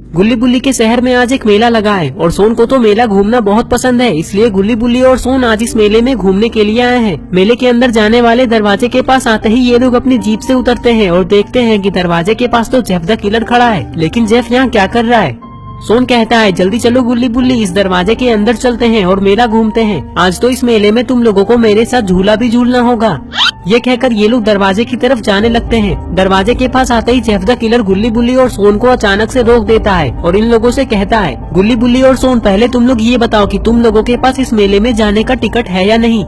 गुल्ली बुल्ली के शहर में आज एक मेला लगा है और सोन को तो मेला घूमना बहुत पसंद है, इसलिए गुल्ली बुल्ली और सोन आज इस मेले में घूमने के लिए आए हैं। मेले के अंदर जाने वाले दरवाजे के पास आते ही ये लोग अपनी जीप से उतरते हैं और देखते हैं कि दरवाजे के पास तो जेफ द किलर खड़ा है। लेकिन जेफ यहाँ क्या कर रहा है? सोन कहता है जल्दी चलो गुल्ली बुल्ली, इस दरवाजे के अंदर चलते हैं और मेला घूमते हैं। आज तो इस मेले में तुम लोगों को मेरे साथ झूला भी झूलना होगा। ये कहकर ये लोग दरवाजे की तरफ जाने लगते हैं। दरवाजे के पास आते ही जेफ द किलर गुल्ली बुल्ली और सोन को अचानक से रोक देता है और इन लोगों से कहता है, गुल्ली बुल्ली और सोन, पहले तुम लोग ये बताओ कि तुम लोगों के पास इस मेले में जाने का टिकट है या नहीं।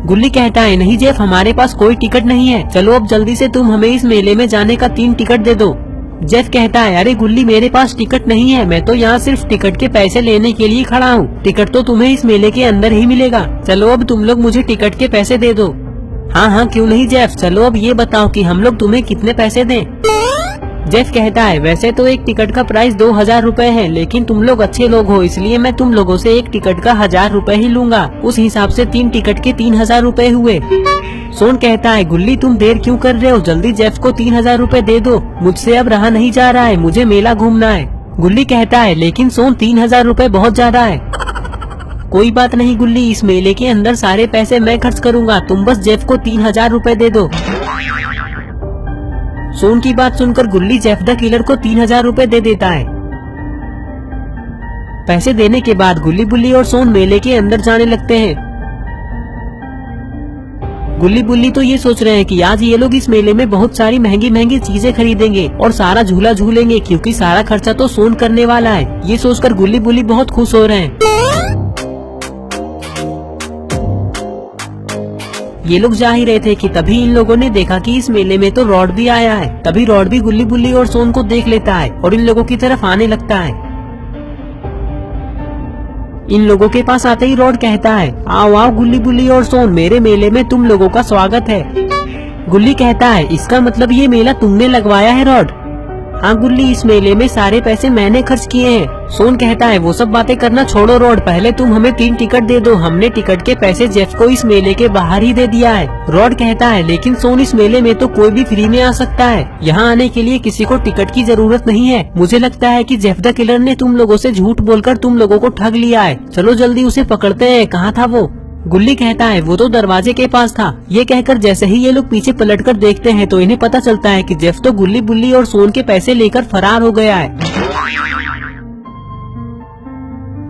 गुल्ली कहता है, नहीं जेफ, हमारे पास कोई टिकट नहीं है। चलो अब जल्दी से तुम हमें इस मेले में जाने का 3 टिकट दे दो। जेफ कहता है, अरे गुल्ली, मेरे पास टिकट नहीं है, मैं तो यहाँ सिर्फ टिकट के पैसे लेने के लिए खड़ा हूँ। टिकट तो तुम्हें इस मेले के अंदर ही मिलेगा। चलो अब तुम लोग मुझे टिकट के पैसे दे दो। हाँ हाँ क्यों नहीं जेफ, चलो अब ये बताओ कि हम लोग तुम्हें कितने पैसे दें। जेफ कहता है, वैसे तो एक टिकट का प्राइस 2000 रूपए है, लेकिन तुम लोग अच्छे लोग हो, इसलिए मैं तुम लोगों से एक टिकट का 1000 रूपए ही लूंगा। उस हिसाब से 3 टिकट के 3000 रूपए हुए। सोन कहता है, गुल्ली तुम देर क्यों कर रहे हो, जल्दी जेफ को 3000 रूपए दे दो, मुझसे अब रहा नहीं जा रहा है, मुझे मेला घूमना है। गुल्ली कहता है, लेकिन सोन 3000 रूपए बहुत ज्यादा है। कोई बात नहीं गुल्ली, इस मेले के अंदर सारे पैसे मैं खर्च करूंगा, तुम बस जेफ को 3000 रूपए दे दो। सोन की बात सुनकर गुल्ली जेफ द किलर को 3000 रूपए दे देता है। पैसे देने के बाद गुल्ली बुल्ली और सोन मेले के अंदर जाने लगते हैं। गुल्ली बुल्ली तो ये सोच रहे हैं कि आज ये लोग इस मेले में बहुत सारी महंगी महंगी चीजें खरीदेंगे और सारा झूला झूलेंगे, क्योंकि सारा खर्चा तो सोन करने वाला है। ये सोचकर गुल्ली बुल्ली बहुत खुश हो रहे हैं। ये लोग जा ही रहे थे कि तभी इन लोगों ने देखा कि इस मेले में तो रॉड भी आया है। तभी रॉड भी गुल्ली बुल्ली और सोन को देख लेता है और इन लोगों की तरफ आने लगता है। इन लोगों के पास आते ही रॉड कहता है, आओ आओ गुल्ली बुल्ली और सोन, मेरे मेले में तुम लोगों का स्वागत है। गुल्ली कहता है, इसका मतलब ये मेला तुमने लगवाया है रॉड? हाँ गुल्ली, इस मेले में सारे पैसे मैंने खर्च किए हैं। सोन कहता है, वो सब बातें करना छोड़ो रॉड, पहले तुम हमें 3 टिकट दे दो। हमने टिकट के पैसे जेफ को इस मेले के बाहर ही दे दिया है। रॉड कहता है, लेकिन सोन, इस मेले में तो कोई भी फ्री में आ सकता है, यहाँ आने के लिए किसी को टिकट की जरूरत नहीं है। मुझे लगता है कि जेफ द किलर ने तुम लोगों से झूठ बोलकर तुम लोगों को ठग लिया है। चलो जल्दी उसे पकड़ते हैं, कहाँ था वो? गुल्ली कहता है, वो तो दरवाजे के पास था। ये कहकर जैसे ही ये लोग पीछे पलटकर देखते हैं तो इन्हें पता चलता है कि जेफ तो गुल्ली बुल्ली और सोन के पैसे लेकर फरार हो गया है।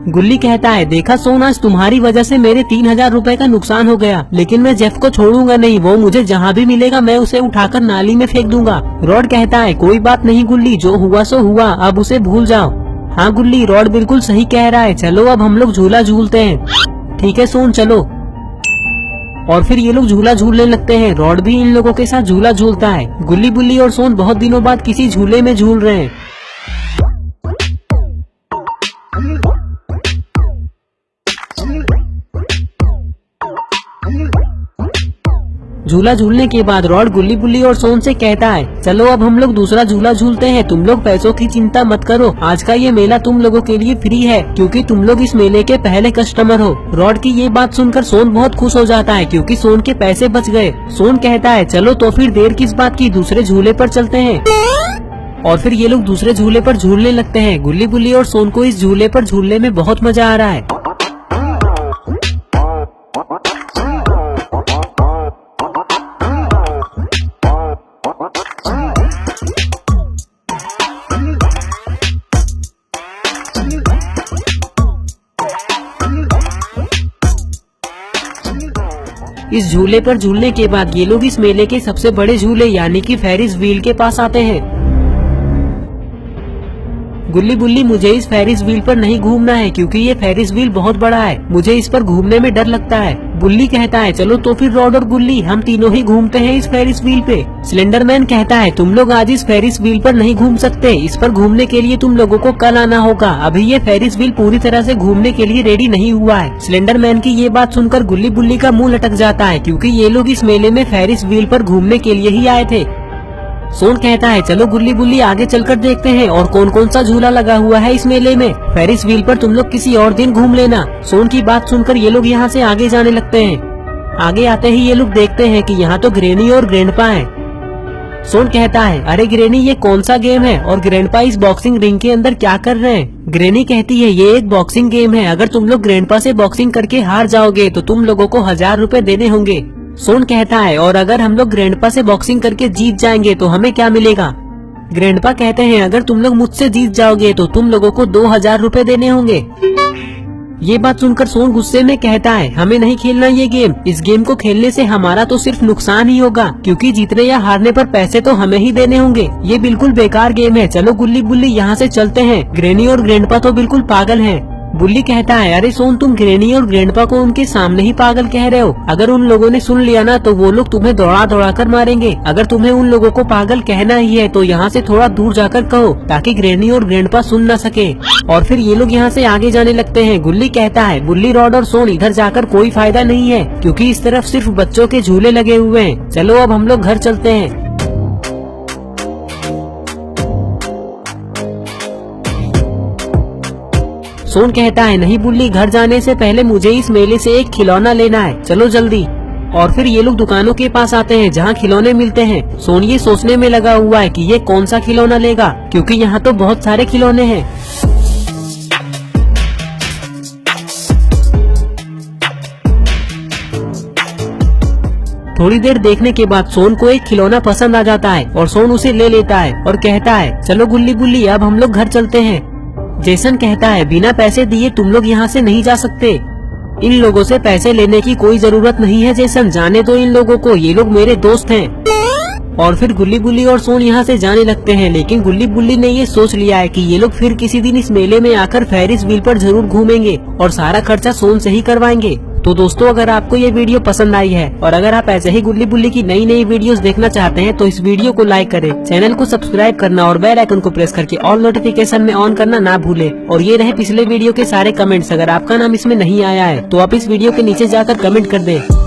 गुल्ली कहता है, देखा सोन, आज तुम्हारी वजह से मेरे 3000 रूपए का नुकसान हो गया, लेकिन मैं जेफ को छोड़ूंगा नहीं, वो मुझे जहाँ भी मिलेगा मैं उसे उठाकर नाली में फेंक दूंगा। रॉड कहता है, कोई बात नहीं गुल्ली, जो हुआ सो हुआ, अब उसे भूल जाओ। हाँ गुल्ली, रॉड बिल्कुल सही कह रहा है, चलो अब हम लोग झूला झूलते हैं। ठीक है सोन, चलो। और फिर ये लोग झूला झूलने लगते हैं। रॉड भी इन लोगों के साथ झूला झूलता है। गुल्ली बुल्ली और सोन बहुत दिनों बाद किसी झूले में झूल रहे हैं। झूला झूलने के बाद रॉड गुल्ली बुल्ली और सोन से कहता है, चलो अब हम लोग दूसरा झूला झूलते हैं। तुम लोग पैसों की चिंता मत करो, आज का ये मेला तुम लोगों के लिए फ्री है, क्योंकि तुम लोग इस मेले के पहले कस्टमर हो। रॉड की ये बात सुनकर सोन बहुत खुश हो जाता है, क्योंकि सोन के पैसे बच गए। सोन कहता है, चलो तो फिर देर किस बात की, दूसरे झूले पर चलते हैं। और फिर ये लोग दूसरे झूले पर झूलने लगते हैं। गुल्ली बुल्ली और सोन को इस झूले पर झूलने में बहुत मजा आ रहा है। इस झूले पर झूलने के बाद ये लोग इस मेले के सबसे बड़े झूले यानी कि फेरिस व्हील के पास आते हैं। गुल्ली बुल्ली, मुझे इस फेरिस व्हील पर नहीं घूमना है, क्योंकि ये फेरिस व्हील बहुत बड़ा है, मुझे इस पर घूमने में डर लगता है। बुल्ली कहता है, चलो तो फिर रॉड और गुल्ली हम तीनों ही घूमते हैं इस फेरिस व्हील पे। स्लेंडरमैन कहता है, तुम लोग आज इस फेरिस व्हील पर नहीं घूम सकते, इस पर घूमने के लिए तुम लोगों को कल आना होगा, अभी ये फेरिस व्हील पूरी तरह से घूमने के लिए रेडी नहीं हुआ है। स्लेंडरमैन की ये बात सुनकर गुल्ली बुल्ली का मुंह लटक जाता है, क्योंकि ये लोग इस मेले में फेरिस व्हील पर घूमने के लिए ही आए थे। सोन कहता है, चलो गुल्ली बुल्ली आगे चलकर देखते हैं और कौन कौन सा झूला लगा हुआ है इस मेले में। फेरिस व्हील पर तुम लोग किसी और दिन घूम लेना। सोन की बात सुनकर ये लोग यहाँ से आगे जाने लगते हैं। आगे आते ही ये लोग देखते हैं कि यहाँ तो ग्रेनी और ग्रैंडपा हैं। सोन कहता है, अरे ग्रैनी ये कौन सा गेम है और ग्रैंडपा इस बॉक्सिंग रिंग के अंदर क्या कर रहे हैं। ग्रैनी कहती है, ये एक बॉक्सिंग गेम है, अगर तुम लोग ग्रैंडपा से बॉक्सिंग करके हार जाओगे तो तुम लोगों को 1000 रुपए देने होंगे। सोन कहता है, और अगर हम लोग ग्रैंडपा से बॉक्सिंग करके जीत जाएंगे तो हमें क्या मिलेगा। ग्रैंडपा कहते हैं, अगर तुम लोग मुझसे जीत जाओगे तो तुम लोगों को 2000 रुपए देने होंगे। ये बात सुनकर सोन गुस्से में कहता है, हमें नहीं खेलना ये गेम, इस गेम को खेलने से हमारा तो सिर्फ नुकसान ही होगा, क्योंकि जीतने या हारने पर पैसे तो हमें ही देने होंगे। ये बिल्कुल बेकार गेम है, चलो गुल्ली बुल्ली यहाँ से चलते हैं। ग्रैनी और ग्रैंडपा तो बिल्कुल पागल हैं। बुल्ली कहता है, अरे सोन तुम ग्रैनी और ग्रैंडपा को उनके सामने ही पागल कह रहे हो, अगर उन लोगों ने सुन लिया ना तो वो लोग तुम्हें दौड़ा दौड़ा कर मारेंगे। अगर तुम्हें उन लोगों को पागल कहना ही है तो यहाँ से थोड़ा दूर जाकर कहो, ताकि ग्रैनी और ग्रैंडपा सुन न सके। और फिर ये लोग यहाँ से आगे जाने लगते हैं। गुल्ली कहता है, बुल्ली, रॉड और सोन इधर जाकर कोई फायदा नहीं है, क्योंकि इस तरफ सिर्फ बच्चों के झूले लगे हुए हैं। चलो अब हम लोग घर चलते हैं। सोन कहता है, नहीं बुल्ली, घर जाने से पहले मुझे इस मेले से एक खिलौना लेना है, चलो जल्दी। और फिर ये लोग दुकानों के पास आते हैं जहाँ खिलौने मिलते हैं। सोन ये सोचने में लगा हुआ है कि ये कौन सा खिलौना लेगा, क्योंकि यहाँ तो बहुत सारे खिलौने हैं। थोड़ी देर देखने के बाद सोन को एक खिलौना पसंद आ जाता है और सोन उसे ले लेता है और कहता है, चलो गुल्ली बुल्ली, अब हम लोग घर चलते हैं। जेसन कहता है, बिना पैसे दिए तुम लोग यहाँ से नहीं जा सकते। इन लोगों से पैसे लेने की कोई जरूरत नहीं है जेसन, जाने दो इन लोगों को, ये लोग मेरे दोस्त हैं। और फिर गुल्ली बुल्ली और सोन यहाँ से जाने लगते हैं, लेकिन गुल्ली बुल्ली ने ये सोच लिया है कि ये लोग फिर किसी दिन इस मेले में आकर फेरिस व्हील पर जरूर घूमेंगे और सारा खर्चा सोन से ही करवाएंगे। तो दोस्तों, अगर आपको ये वीडियो पसंद आई है और अगर आप ऐसे ही गुल्ली बुल्ली की नई नई वीडियोस देखना चाहते हैं तो इस वीडियो को लाइक करें, चैनल को सब्सक्राइब करना और बेल आइकन को प्रेस करके ऑल नोटिफिकेशन में ऑन करना ना भूले। और ये रहे पिछले वीडियो के सारे कमेंट्स, अगर आपका नाम इसमें नहीं आया है तो आप इस वीडियो के नीचे जाकर कमेंट कर दें।